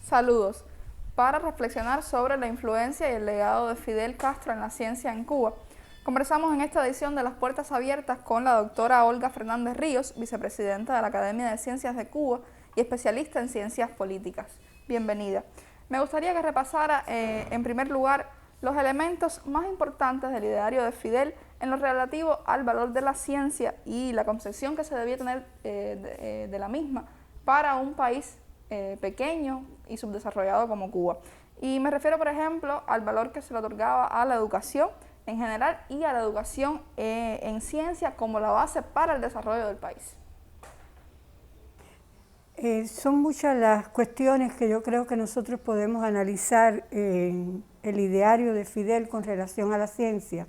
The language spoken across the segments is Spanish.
Saludos. Para reflexionar sobre la influencia y el legado de Fidel Castro en la ciencia en Cuba, conversamos en esta edición de Las Puertas Abiertas con la doctora Olga Fernández Ríos, vicepresidenta de la Academia de Ciencias de Cuba y especialista en ciencias políticas. Bienvenida. Me gustaría que repasara, en primer lugar, los elementos más importantes del ideario de Fidel en lo relativo al valor de la ciencia y la concepción que se debía tener de la misma para un país pequeño y subdesarrollado como Cuba. Y me refiero, por ejemplo, al valor que se le otorgaba a la educación en general y a la educación en ciencia como la base para el desarrollo del país. Son muchas las cuestiones que yo creo que nosotros podemos analizar en el ideario de Fidel con relación a la ciencia.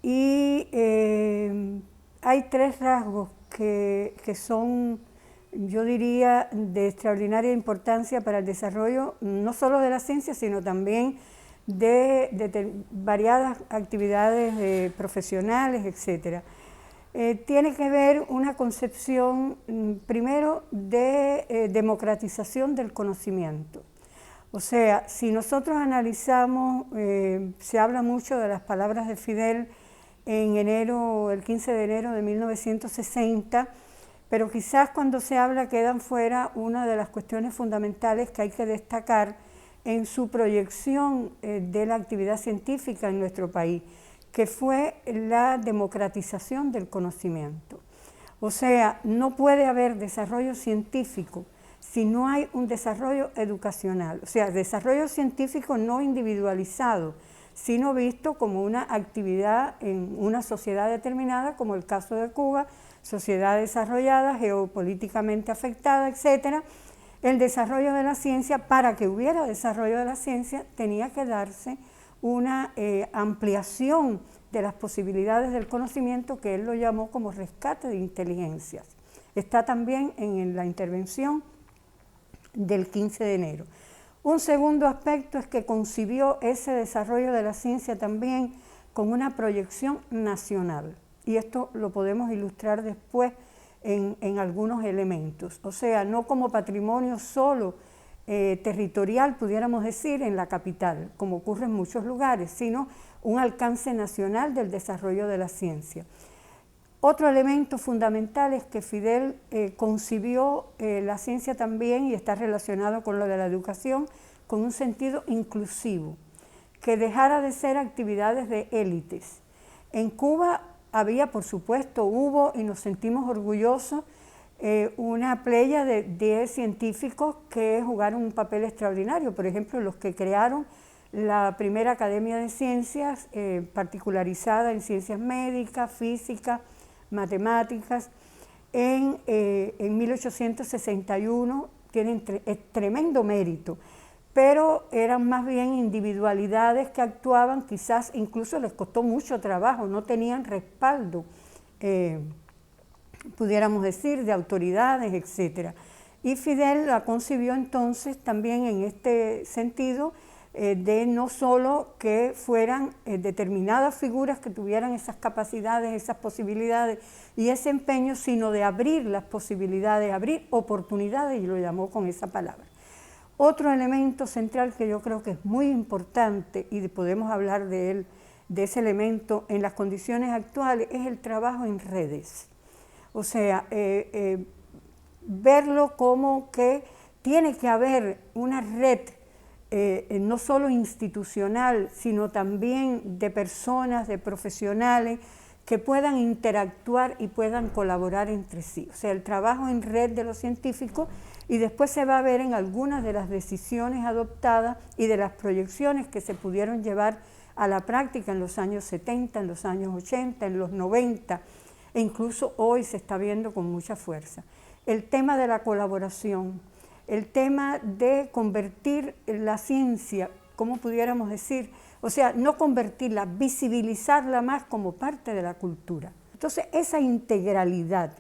Y hay tres rasgos que son, yo diría, de extraordinaria importancia para el desarrollo no solo de la ciencia, sino también de variadas actividades profesionales, etc. Tiene que ver una concepción, primero, de democratización del conocimiento. O sea, si nosotros analizamos, se habla mucho de las palabras de Fidel en el 15 de enero de 1960, pero quizás cuando se habla quedan fuera una de las cuestiones fundamentales que hay que destacar en su proyección de la actividad científica en nuestro país, que fue la democratización del conocimiento. O sea, no puede haber desarrollo científico si no hay un desarrollo educacional, o sea, desarrollo científico no individualizado, sino visto como una actividad en una sociedad determinada, como el caso de Cuba, sociedad desarrollada, geopolíticamente afectada, etc. El desarrollo de la ciencia, para que hubiera desarrollo de la ciencia, tenía que darse una ampliación de las posibilidades del conocimiento, que él lo llamó como rescate de inteligencias. Está también en la intervención del 15 de enero. Un segundo aspecto es que concibió ese desarrollo de la ciencia también con una proyección nacional, y esto lo podemos ilustrar después en algunos elementos, o sea, no como patrimonio solo territorial, pudiéramos decir, en la capital, como ocurre en muchos lugares, sino un alcance nacional del desarrollo de la ciencia. Otro elemento fundamental es que Fidel concibió la ciencia también, y está relacionado con lo de la educación, con un sentido inclusivo, que dejara de ser actividades de élites. En Cuba había, por supuesto, hubo, y nos sentimos orgullosos, una playa de científicos que jugaron un papel extraordinario. Por ejemplo, los que crearon la primera Academia de Ciencias, particularizada en ciencias médicas, física, matemáticas, en 1861, tienen tremendo mérito, pero eran más bien individualidades que actuaban, quizás incluso les costó mucho trabajo, no tenían respaldo, pudiéramos decir, de autoridades, etc. Y Fidel la concibió entonces también en este sentido, de no solo que fueran determinadas figuras que tuvieran esas capacidades, esas posibilidades y ese empeño, sino de abrir las posibilidades, abrir oportunidades, y lo llamó con esa palabra. Otro elemento central que yo creo que es muy importante, y podemos hablar de él, de ese elemento en las condiciones actuales, es el trabajo en redes. O sea, verlo como que tiene que haber una red, no solo institucional, sino también de personas, de profesionales, que puedan interactuar y puedan colaborar entre sí. O sea, el trabajo en red de los científicos, y después se va a ver en algunas de las decisiones adoptadas y de las proyecciones que se pudieron llevar a la práctica en los años 70, en los años 80, en los 90, e incluso hoy se está viendo con mucha fuerza. El tema de la colaboración, el tema de convertir la ciencia ¿cómo pudiéramos decir? O sea, no convertirla, visibilizarla más como parte de la cultura. Entonces, esa integralidad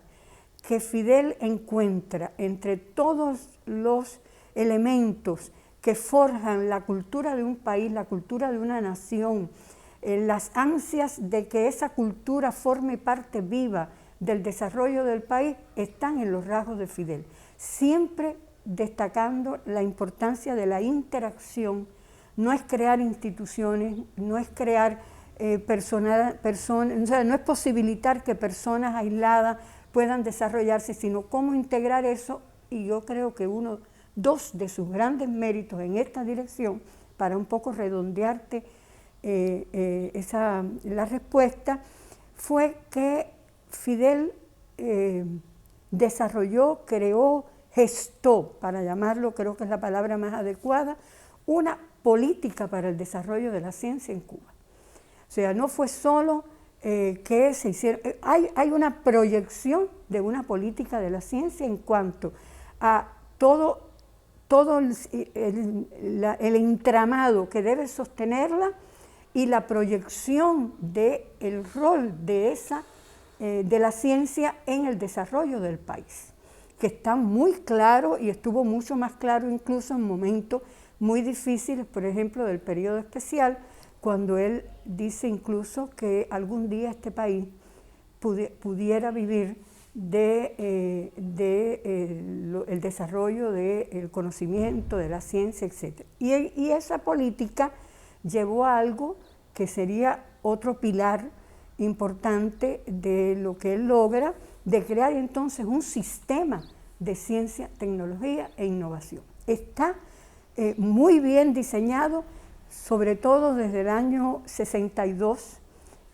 que Fidel encuentra entre todos los elementos que forjan la cultura de un país, la cultura de una nación, las ansias de que esa cultura forme parte viva del desarrollo del país, están en los rasgos de Fidel, siempre destacando la importancia de la interacción. No es crear instituciones, no es crear personas, o sea, no es posibilitar que personas aisladas puedan desarrollarse, sino cómo integrar eso, y yo creo que dos de sus grandes méritos en esta dirección, para un poco redondearte la respuesta, fue que Fidel desarrolló, creó, gestó, para llamarlo, creo que es la palabra más adecuada, una política para el desarrollo de la ciencia en Cuba. O sea, no fue solo que se hiciera, hay una proyección de una política de la ciencia en cuanto a todo el entramado que debe sostenerla y la proyección del rol de la ciencia en el desarrollo del país, que está muy claro y estuvo mucho más claro incluso en momentos muy difíciles, por ejemplo, del periodo especial, cuando él dice incluso que algún día este país pudiera vivir el desarrollo del conocimiento, de la ciencia, etc. Y esa política llevó a algo que sería otro pilar importante de lo que él logra, de crear entonces un sistema de ciencia, tecnología e innovación. Está muy bien diseñado, sobre todo desde el año 62,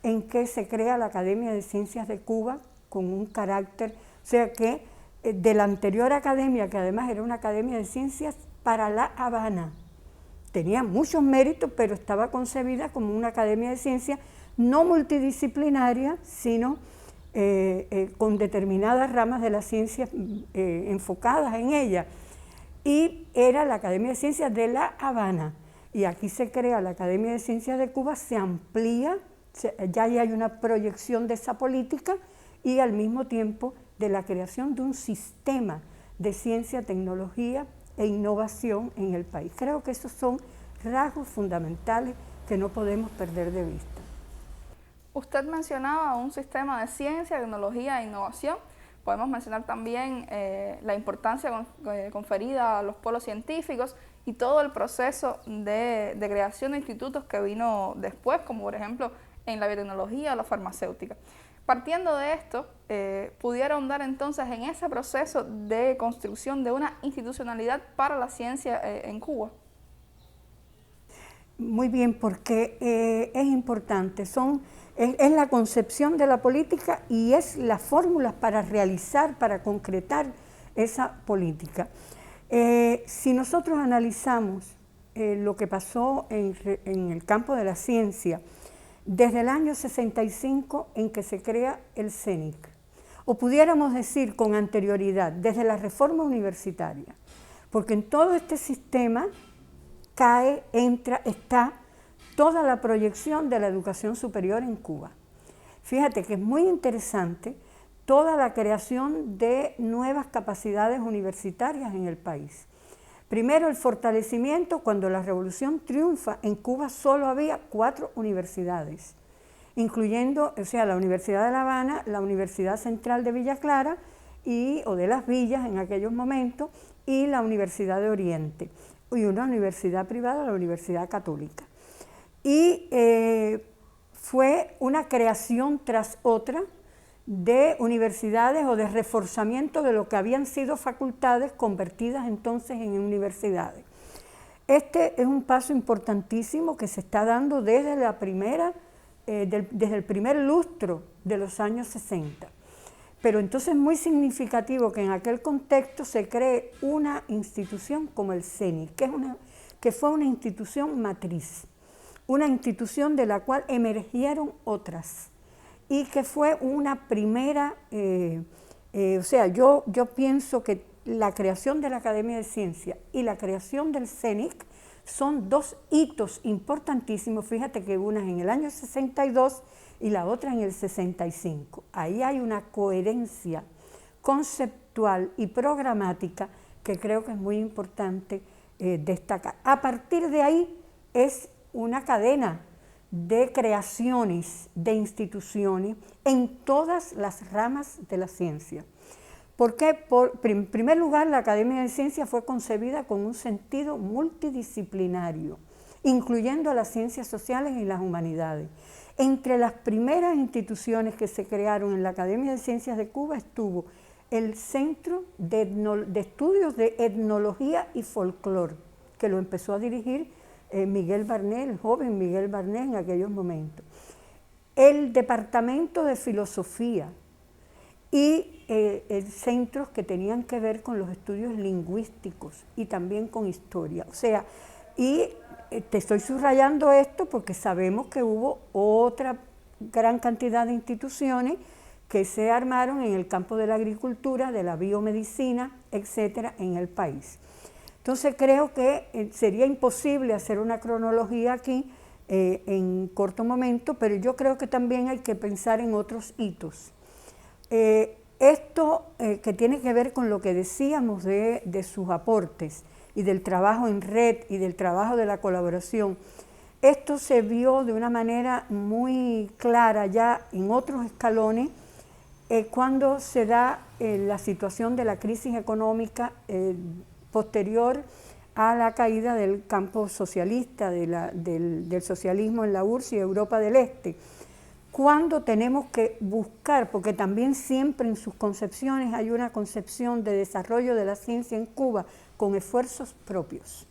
en que se crea la Academia de Ciencias de Cuba con un carácter, o sea que de la anterior academia, que además era una academia de ciencias para La Habana, tenía muchos méritos, pero estaba concebida como una academia de ciencias no multidisciplinaria, sino con determinadas ramas de la ciencia enfocadas en ella. Y era la Academia de Ciencias de La Habana. Y aquí se crea la Academia de Ciencias de Cuba, se amplía, ya hay una proyección de esa política y al mismo tiempo de la creación de un sistema de ciencia, tecnología e innovación en el país. Creo que esos son rasgos fundamentales que no podemos perder de vista. Usted mencionaba un sistema de ciencia, tecnología e innovación. Podemos mencionar también la importancia conferida a los polos científicos y todo el proceso de creación de institutos que vino después, como por ejemplo en la biotecnología o la farmacéutica. Partiendo de esto, ¿pudiera ahondar entonces en ese proceso de construcción de una institucionalidad para la ciencia en Cuba? Muy bien, porque es importante, es la concepción de la política y es las fórmulas para realizar, para concretar esa política. Si nosotros analizamos lo que pasó en el campo de la ciencia, desde el año 65 en que se crea el CENIC, o pudiéramos decir con anterioridad, desde la reforma universitaria, porque en todo este sistema está toda la proyección de la educación superior en Cuba. Fíjate que es muy interesante toda la creación de nuevas capacidades universitarias en el país. Primero, el fortalecimiento, cuando la revolución triunfa, en Cuba solo había 4 universidades, incluyendo, o sea, la Universidad de La Habana, la Universidad Central de Villa Clara, o de Las Villas en aquellos momentos, y la Universidad de Oriente, y una universidad privada, la Universidad Católica. Y fue una creación tras otra de universidades o de reforzamiento de lo que habían sido facultades convertidas entonces en universidades. Este es un paso importantísimo que se está dando desde el primer lustro de los años 60. Pero entonces es muy significativo que en aquel contexto se cree una institución como el CENIC, que fue una institución matriz, una institución de la cual emergieron otras, y que fue una primera, o sea, yo pienso que la creación de la Academia de Ciencias y la creación del CENIC Son dos hitos importantísimos, fíjate que una es en el año 62 y la otra en el 65. Ahí hay una coherencia conceptual y programática que creo que es muy importante destacar. A partir de ahí es una cadena de creaciones, de instituciones en todas las ramas de la ciencia. Porque, en primer lugar, la Academia de Ciencias fue concebida con un sentido multidisciplinario, incluyendo a las ciencias sociales y las humanidades. Entre las primeras instituciones que se crearon en la Academia de Ciencias de Cuba estuvo el Centro de Estudios de Etnología y Folclore, que lo empezó a dirigir Miguel Barnet, el joven Miguel Barnet en aquellos momentos. El Departamento de Filosofía y centros que tenían que ver con los estudios lingüísticos y también con historia. O sea, y te estoy subrayando esto porque sabemos que hubo otra gran cantidad de instituciones que se armaron en el campo de la agricultura, de la biomedicina, etcétera, en el país. Entonces creo que sería imposible hacer una cronología aquí en corto momento, pero yo creo que también hay que pensar en otros hitos. Esto que tiene que ver con lo que decíamos de sus aportes y del trabajo en red y del trabajo de la colaboración, esto se vio de una manera muy clara ya en otros escalones cuando se da la situación de la crisis económica posterior a la caída del campo socialista, del socialismo en la URSS y Europa del Este, cuando tenemos que buscar, porque también siempre en sus concepciones hay una concepción de desarrollo de la ciencia en Cuba con esfuerzos propios,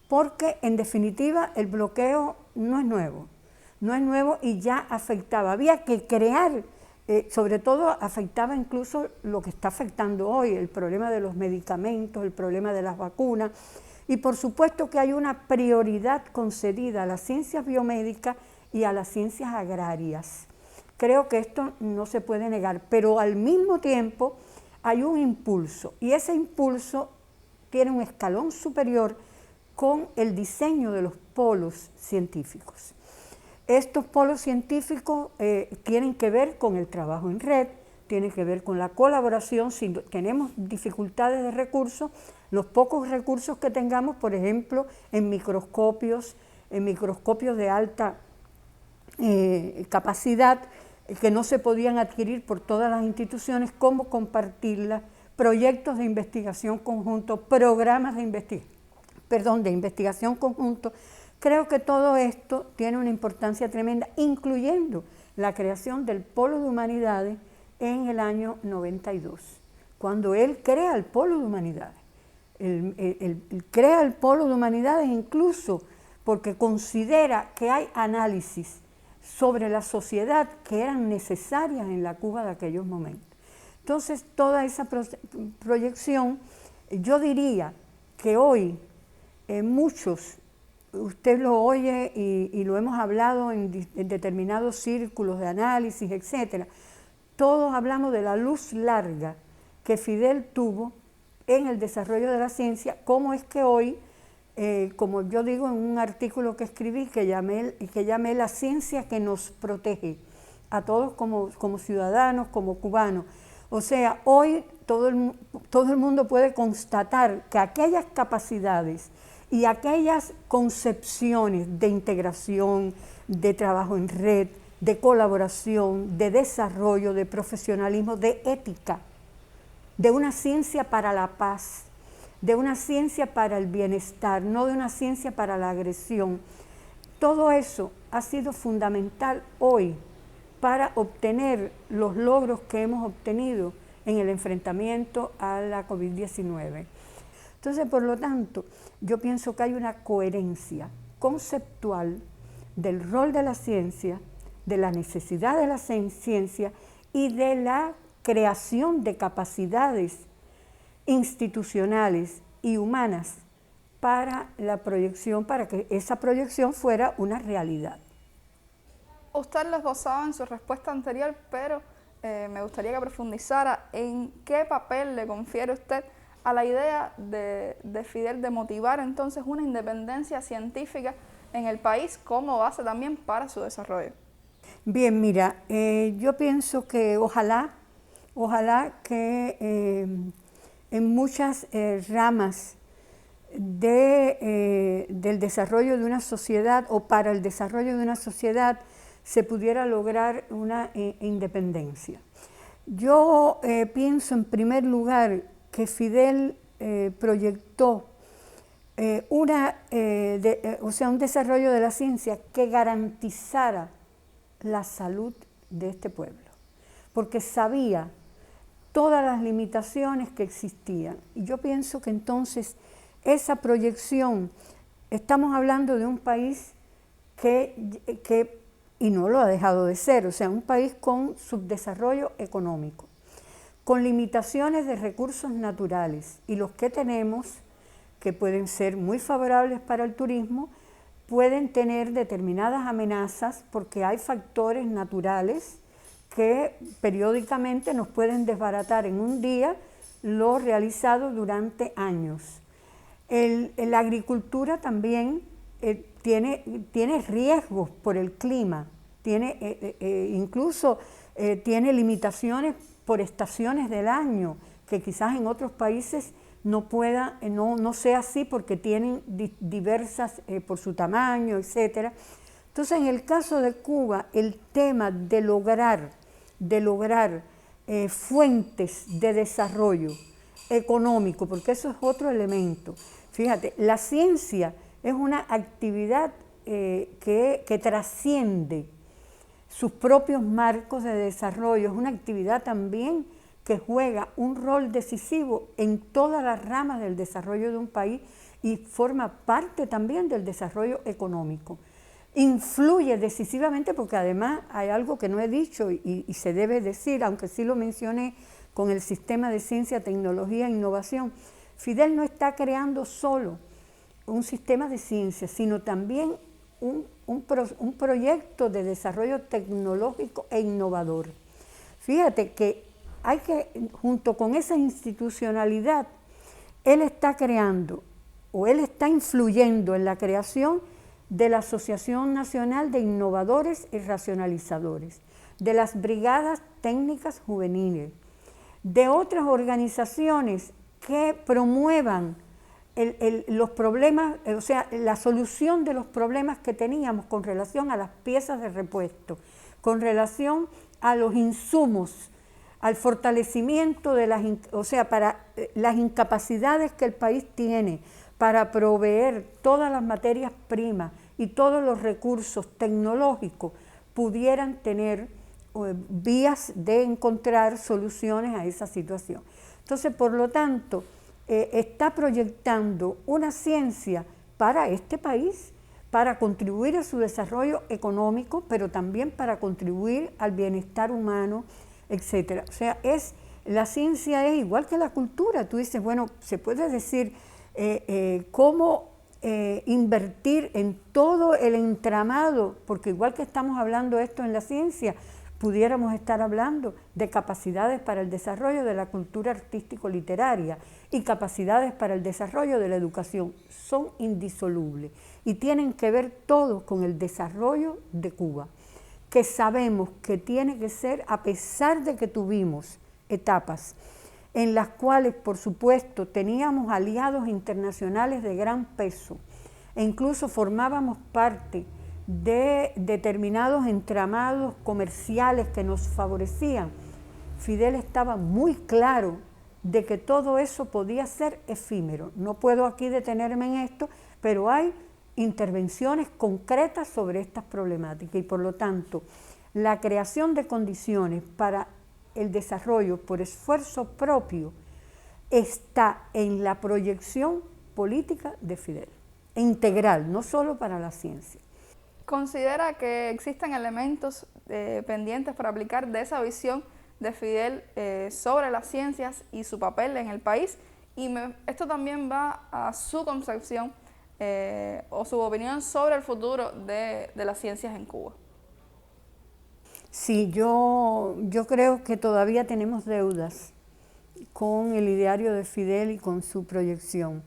porque en definitiva el bloqueo no es nuevo y ya afectaba, había que crear, sobre todo afectaba incluso lo que está afectando hoy, el problema de los medicamentos, el problema de las vacunas, y por supuesto que hay una prioridad concedida a las ciencias biomédicas y a las ciencias agrarias. Creo que esto no se puede negar, pero al mismo tiempo hay un impulso, y ese impulso tiene un escalón superior con el diseño de los polos científicos. Estos polos científicos tienen que ver con el trabajo en red, tienen que ver con la colaboración. Si tenemos dificultades de recursos, los pocos recursos que tengamos, por ejemplo, en microscopios de alta capacidad que no se podían adquirir por todas las instituciones, cómo compartirlas, proyectos de investigación conjunto, programas de investigación conjunto. Creo que todo esto tiene una importancia tremenda, incluyendo la creación del Polo de Humanidades en el año 92, cuando él crea el Polo de Humanidades. Él crea el Polo de Humanidades incluso porque considera que hay análisis sobre la sociedad que eran necesarias en la Cuba de aquellos momentos. Entonces, toda esa proyección, yo diría que hoy muchos, usted lo oye y lo hemos hablado en determinados círculos de análisis, etcétera, todos hablamos de la luz larga que Fidel tuvo en el desarrollo de la ciencia, cómo es que hoy, como yo digo en un artículo que escribí, que llamé la ciencia que nos protege a todos como ciudadanos, como cubanos. O sea, hoy todo el mundo puede constatar que aquellas capacidades y aquellas concepciones de integración, de trabajo en red, de colaboración, de desarrollo, de profesionalismo, de ética, de una ciencia para la paz, de una ciencia para el bienestar, no de una ciencia para la agresión. Todo eso ha sido fundamental hoy para obtener los logros que hemos obtenido en el enfrentamiento a la COVID-19. Entonces, por lo tanto, yo pienso que hay una coherencia conceptual del rol de la ciencia, de la necesidad de la ciencia y de la creación de capacidades institucionales y humanas para la proyección, para que esa proyección fuera una realidad. Usted lo esbozaba en su respuesta anterior, pero me gustaría que profundizara en qué papel le confiere usted a la idea de Fidel de motivar entonces una independencia científica en el país como base también para su desarrollo? Bien, mira, yo pienso que ojalá que en muchas ramas del desarrollo de una sociedad o para el desarrollo de una sociedad se pudiera lograr una independencia. Yo pienso en primer lugar que Fidel proyectó un desarrollo de la ciencia que garantizara la salud de este pueblo, porque sabía todas las limitaciones que existían. Y yo pienso que entonces esa proyección, estamos hablando de un país y no lo ha dejado de ser, o sea, un país con subdesarrollo económico, con limitaciones de recursos naturales, y los que tenemos, que pueden ser muy favorables para el turismo, pueden tener determinadas amenazas porque hay factores naturales que periódicamente nos pueden desbaratar en un día lo realizado durante años. La agricultura también tiene riesgos por el clima, incluso tiene limitaciones por estaciones del año, que quizás en otros países no sea así porque tienen diversas por su tamaño, etc. Entonces, en el caso de Cuba, el tema de lograr fuentes de desarrollo económico, porque eso es otro elemento. Fíjate, la ciencia es una actividad que trasciende sus propios marcos de desarrollo, es una actividad también que juega un rol decisivo en todas las ramas del desarrollo de un país y forma parte también del desarrollo económico. Influye decisivamente porque además hay algo que no he dicho y se debe decir, aunque sí lo mencioné con el sistema de ciencia, tecnología e innovación. Fidel no está creando solo un sistema de ciencia, sino también un proyecto de desarrollo tecnológico e innovador. Fíjate que junto con esa institucionalidad, él está creando o él está influyendo en la creación de la Asociación Nacional de Innovadores y Racionalizadores, de las Brigadas Técnicas Juveniles, de otras organizaciones que promuevan los problemas, o sea, la solución de los problemas que teníamos con relación a las piezas de repuesto, con relación a los insumos, al fortalecimiento de para las incapacidades que el país tiene para proveer todas las materias primas y todos los recursos tecnológicos pudieran tener vías de encontrar soluciones a esa situación. Entonces, por lo tanto, está proyectando una ciencia para este país, para contribuir a su desarrollo económico, pero también para contribuir al bienestar humano, etcétera. O sea, la ciencia es igual que la cultura. Tú dices, bueno, se puede decir cómo invertir en todo el entramado, porque igual que estamos hablando esto en la ciencia, pudiéramos estar hablando de capacidades para el desarrollo de la cultura artístico-literaria y capacidades para el desarrollo de la educación. Son indisolubles y tienen que ver todo con el desarrollo de Cuba, que sabemos que tiene que ser, a pesar de que tuvimos etapas en las cuales, por supuesto, teníamos aliados internacionales de gran peso e incluso formábamos parte de determinados entramados comerciales que nos favorecían. Fidel estaba muy claro de que todo eso podía ser efímero. No puedo aquí detenerme en esto, pero hay intervenciones concretas sobre estas problemáticas y por lo tanto la creación de condiciones para el desarrollo por esfuerzo propio está en la proyección política de Fidel, integral, no solo para la ciencia. ¿Considera que existen elementos pendientes para aplicar de esa visión de Fidel sobre las ciencias y su papel en el país? Y esto también va a su concepción o su opinión sobre el futuro de las ciencias en Cuba. Sí, yo creo que todavía tenemos deudas con el ideario de Fidel y con su proyección.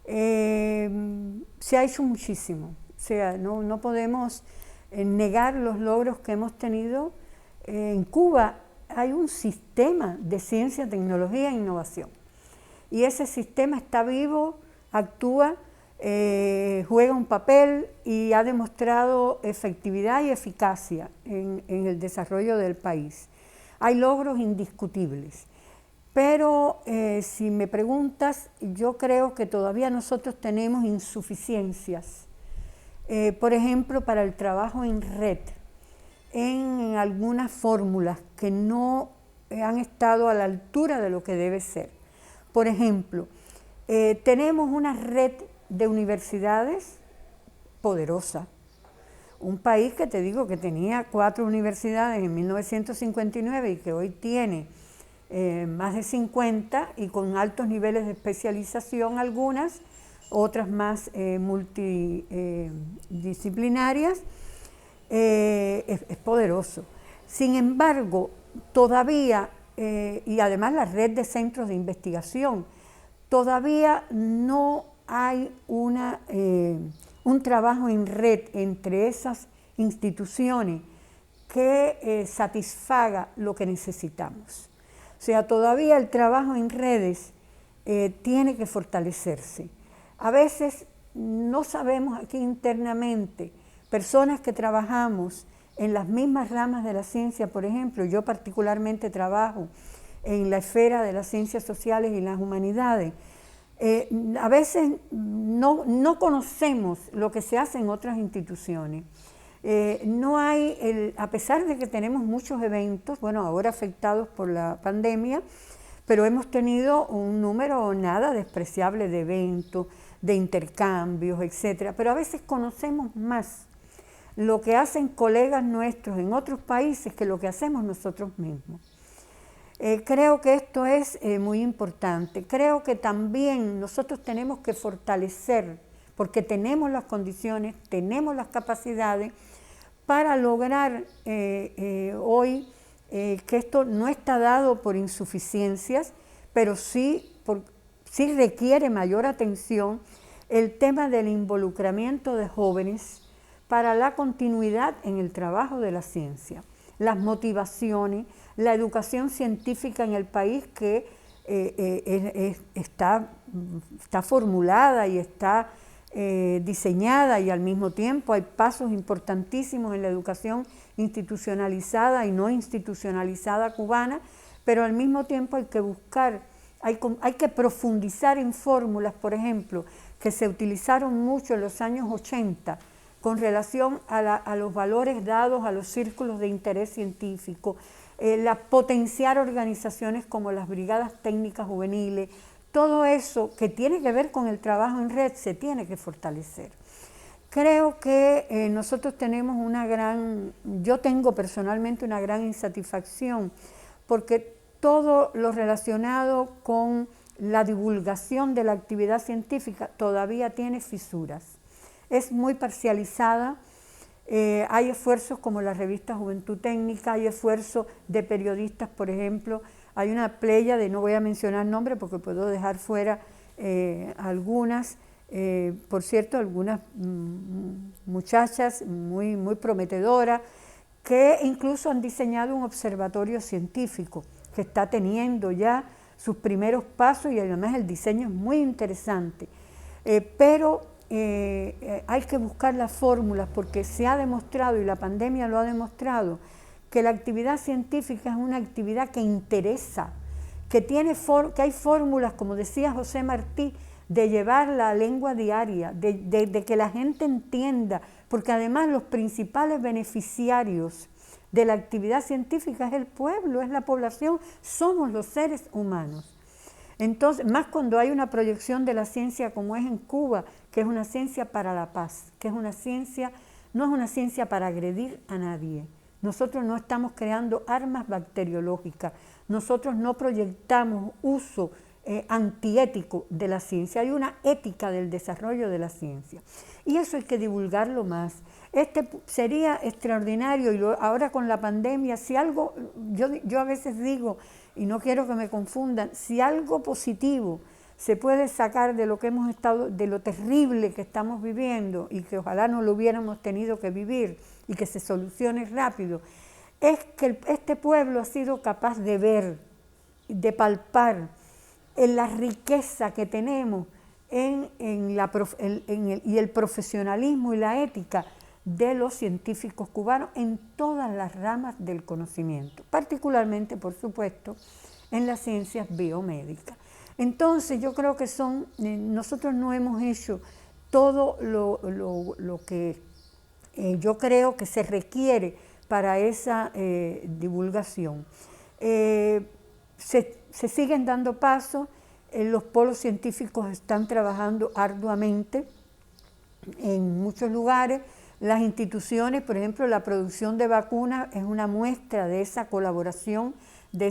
Se ha hecho muchísimo, o sea, no podemos negar los logros que hemos tenido. En Cuba hay un sistema de ciencia, tecnología e innovación, y ese sistema está vivo, actúa, juega un papel y ha demostrado efectividad y eficacia en el desarrollo del país. Hay logros indiscutibles, pero si me preguntas, yo creo que todavía nosotros tenemos insuficiencias, por ejemplo, para el trabajo en red, en algunas fórmulas que no han estado a la altura de lo que debe ser. Por ejemplo, tenemos una red de universidades poderosa. Un país que te digo que tenía 4 universidades en 1959 y que hoy tiene más de 50 y con altos niveles de especialización algunas, otras más multidisciplinarias, es poderoso. Sin embargo, todavía, y además la red de centros de investigación, todavía no hay un trabajo en red entre esas instituciones que satisfaga lo que necesitamos. O sea, todavía el trabajo en redes tiene que fortalecerse. A veces no sabemos aquí internamente, personas que trabajamos en las mismas ramas de la ciencia, por ejemplo, yo particularmente trabajo en la esfera de las ciencias sociales y las humanidades, a veces no conocemos lo que se hace en otras instituciones. No hay, a pesar de que tenemos muchos eventos, bueno, ahora afectados por la pandemia, pero hemos tenido un número nada despreciable de eventos, de intercambios, etcétera. Pero a veces conocemos más lo que hacen colegas nuestros en otros países que lo que hacemos nosotros mismos. Creo que esto es muy importante. Creo que también nosotros tenemos que fortalecer, porque tenemos las condiciones, tenemos las capacidades para lograr hoy que esto no está dado por insuficiencias, pero sí requiere mayor atención el tema del involucramiento de jóvenes para la continuidad en el trabajo de la ciencia, las motivaciones, la educación científica en el país que está formulada y está diseñada, y al mismo tiempo hay pasos importantísimos en la educación institucionalizada y no institucionalizada cubana, pero al mismo tiempo hay que buscar, hay que profundizar en fórmulas, por ejemplo, que se utilizaron mucho en los años 80 con relación a los valores dados a los círculos de interés científico, potenciar organizaciones como las brigadas técnicas juveniles. Todo eso que tiene que ver con el trabajo en red se tiene que fortalecer. Creo que nosotros tenemos yo tengo personalmente una gran insatisfacción, porque todo lo relacionado con la divulgación de la actividad científica todavía tiene fisuras. Es muy parcializada. Hay esfuerzos como la revista Juventud Técnica, hay esfuerzos de periodistas, por ejemplo. Hay una pléyade, no voy a mencionar nombres porque puedo dejar fuera algunas, por cierto, algunas muchachas muy prometedoras, que incluso han diseñado un observatorio científico que está teniendo ya sus primeros pasos, y además el diseño es muy interesante. Pero hay que buscar las fórmulas, porque se ha demostrado, y la pandemia lo ha demostrado, que la actividad científica es una actividad que interesa, que hay fórmulas, como decía José Martí, de llevar la lengua diaria, de que la gente entienda, porque además los principales beneficiarios de la actividad científica es el pueblo, es la población, somos los seres humanos. Entonces, más cuando hay una proyección de la ciencia como es en Cuba, que es una ciencia para la paz, que es una ciencia, no es una ciencia para agredir a nadie. Nosotros no estamos creando armas bacteriológicas, nosotros no proyectamos uso antiético de la ciencia, hay una ética del desarrollo de la ciencia. Y eso hay que divulgarlo más. Sería extraordinario, y ahora con la pandemia, si algo, yo a veces digo, y no quiero que me confundan, si algo positivo se puede sacar de lo que hemos estado, de lo terrible que estamos viviendo, y que ojalá no lo hubiéramos tenido que vivir, y que se solucione rápido, es que este pueblo ha sido capaz de ver, de palpar en la riqueza que tenemos y el profesionalismo y la ética de los científicos cubanos en todas las ramas del conocimiento, particularmente, por supuesto, en las ciencias biomédicas. Entonces, yo creo que nosotros no hemos hecho todo lo que yo creo que se requiere para esa divulgación. Se siguen dando pasos, los polos científicos están trabajando arduamente en muchos lugares. Las instituciones, por ejemplo, la producción de vacunas es una muestra de esa colaboración, de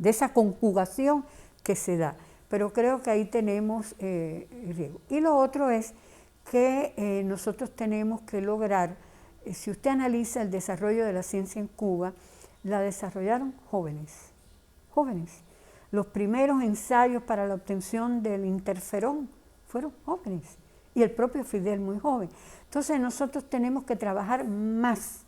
esa conjugación que se da. Pero creo que ahí tenemos riesgo. Y lo otro es que nosotros tenemos que lograr, si usted analiza el desarrollo de la ciencia en Cuba, la desarrollaron jóvenes. Los primeros ensayos para la obtención del interferón fueron jóvenes, y el propio Fidel muy joven. Entonces nosotros tenemos que trabajar más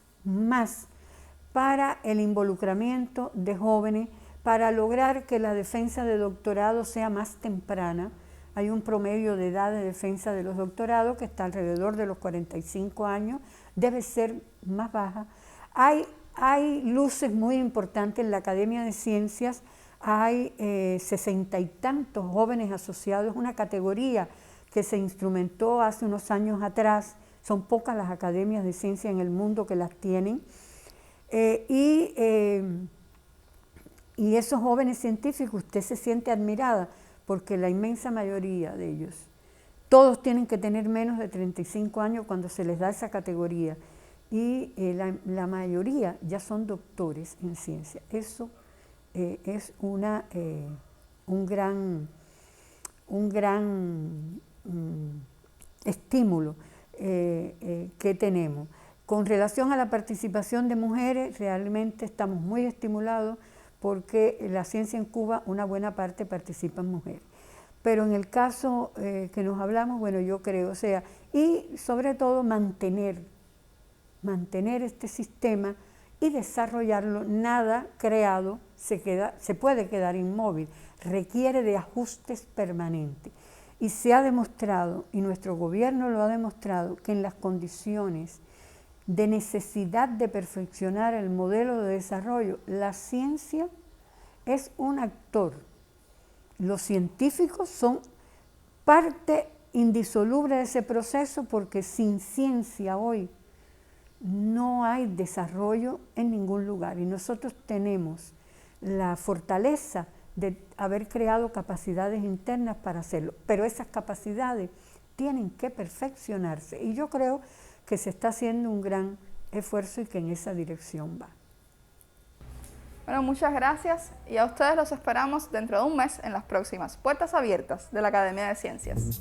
para el involucramiento de jóvenes, para lograr que la defensa de doctorado sea más temprana. Hay un promedio de edad de defensa de los doctorados que está alrededor de los 45 años, debe ser más baja. Hay luces muy importantes en la Academia de Ciencias, hay 60 y tantos jóvenes asociados, una categoría que se instrumentó hace unos años atrás, son pocas las academias de ciencia en el mundo que las tienen, y esos jóvenes científicos, usted se siente admirada, porque la inmensa mayoría de ellos, todos tienen que tener menos de 35 años cuando se les da esa categoría, y la mayoría ya son doctores en ciencia. Eso es un gran estímulo que tenemos. Con relación a la participación de mujeres, realmente estamos muy estimulados porque la ciencia en Cuba, una buena parte participan mujeres. Pero en el caso que nos hablamos, bueno, yo creo, y sobre todo mantener este sistema y desarrollarlo. Nada creado se puede quedar inmóvil, requiere de ajustes permanentes. Y se ha demostrado, y nuestro gobierno lo ha demostrado, que en las condiciones de necesidad de perfeccionar el modelo de desarrollo, la ciencia es un actor. Los científicos son parte indisoluble de ese proceso, porque sin ciencia hoy no hay desarrollo en ningún lugar, y nosotros tenemos la fortaleza de haber creado capacidades internas para hacerlo, pero esas capacidades tienen que perfeccionarse, y yo creo que se está haciendo un gran esfuerzo y que en esa dirección va. Bueno, muchas gracias, y a ustedes los esperamos dentro de un mes en las próximas Puertas Abiertas de la Academia de Ciencias.